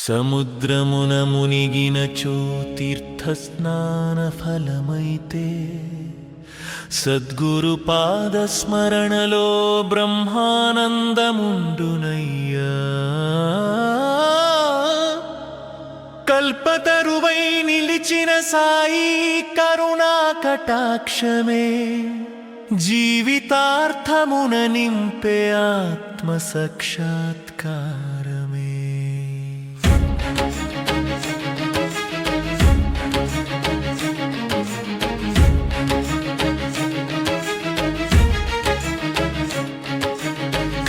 సముద్రమున మునిగినచో తీర్థస్నానఫలమైతే సద్గురు పాదస్మరణలో బ్రహ్మానందముండునయ్యా. కల్పతరువై నిలిచిన సాయి కరుణా కటాక్షమే జీవితార్థమున నింపే ఆత్మ సాక్షాత్కారమే.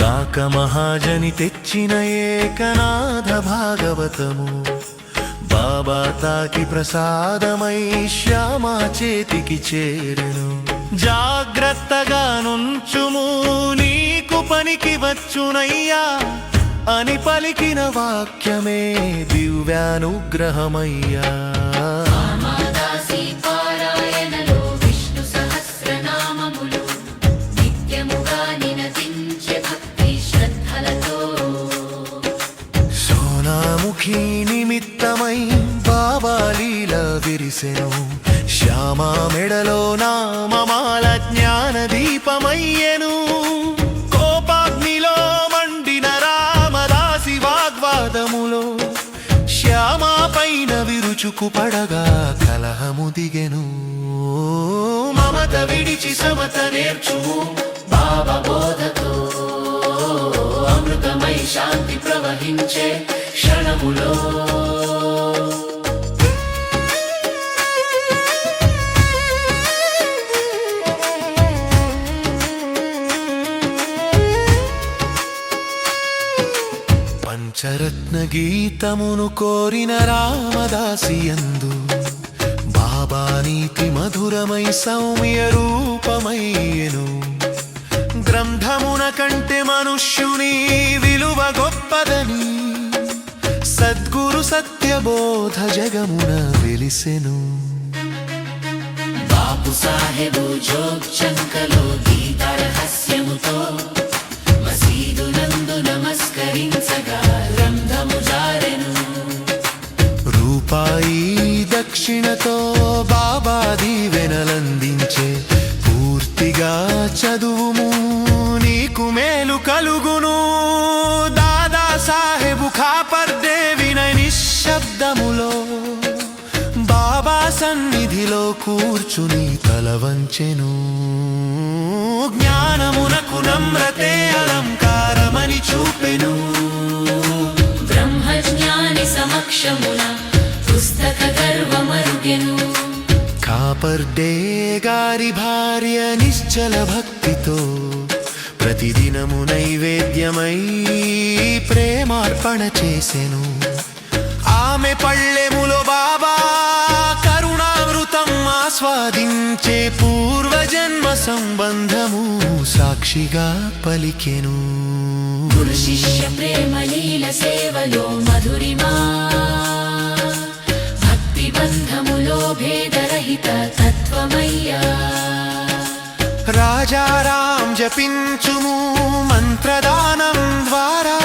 కాక మహాజని తెచ్చిన ఏకనాథ భాగవతము బాబా తాకి ప్రసాదమై శ్యామా చేతికి చేరెను. జాగ్రత్తగా నుంచుము నీకు పనికి వచ్చునయ్యా అని పలికిన వాక్యమే దివ్యానుగ్రహమయ్యా. సోనాముఖి నిమిత్తమై బాబా లీల విరిసెను. శ్యామా మెడలో నామమాల జ్ఞాన దీపమయ్యెను. కోపాగ్నిలో మండిన రామదాసి వాగ్వాదములో శ్యామా పైన విరుచుకు పడగా కలహము దిగెను. మమత విడిచి సమత నేర్చుము బాబా బోధతో అమృతమై శాంతి ప్రవహించే క్షణములో. పంచరత్న గీతమును కోరిన రామదాసియందు బాబా నీతి మధురమై సౌమ్య రూపమయ్యెను. గ్రంథమున కంటే మనుష్యుని విలువ గొప్పదని సద్గురు సత్యబోధ జగమున వెలిసెను. బాపు సాహెబు జోగ్ చంకలో గీత రహస్యముతో మసీదునందు నమస్కరించగా గ్రంథము జారెను. రూపాయి దక్షిణతో బాబా దీవెనలందించే పూర్తిగా చదువుము నీకు మేలు కలుగును. దాదా సాహెబు ఖాపర్దే వినయ నిశ్శబ్దములో బాబా సన్నిధిలో కూర్చుని తల వంచెను. జ్ఞానమునకు నమ్రతే అలంకారమని చూపెను. బ్రహ్మజ్ఞాని సమక్షమున పుస్తక గర్వమరుగెను. ఖాపర్దే గారి భార్య నిశ్చల భక్తితో ప్రతిదినము నైవేద్యమై ప్రేమార్పణ చేసెను. ఆమె పళ్ళెములో బాబా కరుణామృతం ఆస్వాదించే పూర్వజన్మ సంబంధము సాక్షిగా పలికెను. గురు శిష్య ప్రేమ లీల సేవలో మధురిమా భక్తి బంధములో భేదరహిత తత్వమయ్యా. రాజారాం జపించుము మంత్రదానం ద్వారా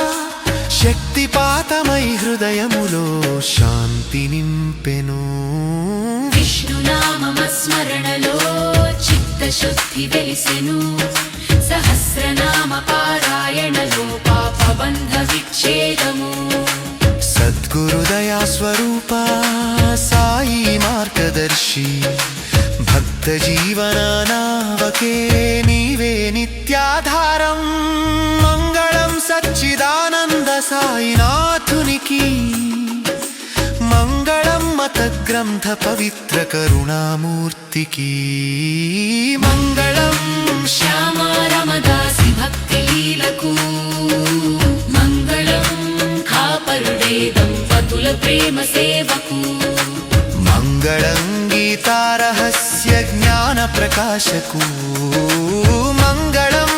శక్తిపాతమై హృదయములో శాంతి నింపెను. విష్ణునామ స్మరణలో చిత్తశుద్ధి వెలిసెను. సహస్రనామ పారాయణలో పాపబంధ విచ్ఛేదము. సద్గురుదయా స్వరూప సాయి మార్గదర్శి భక్త జీవన నావకే నీవే నిత్యాధారం. మంగళం సచ్చిదానంద సాయినాథునికి మంగళం మత గ్రంథ పవిత్ర కరుణామూర్తికి మంగళం. శ్యామా రమదాసి భక్తి లీలకు మంగళం. ఖాపర్దే దంపతుల ప్రేమ సేవకు మంగళం. గీతారహస్య జ్ఞాన ప్రకాశకు మంగళం.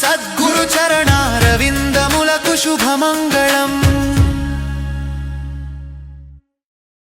సద్గురు చరణారవిందములకు శుభమంగళం.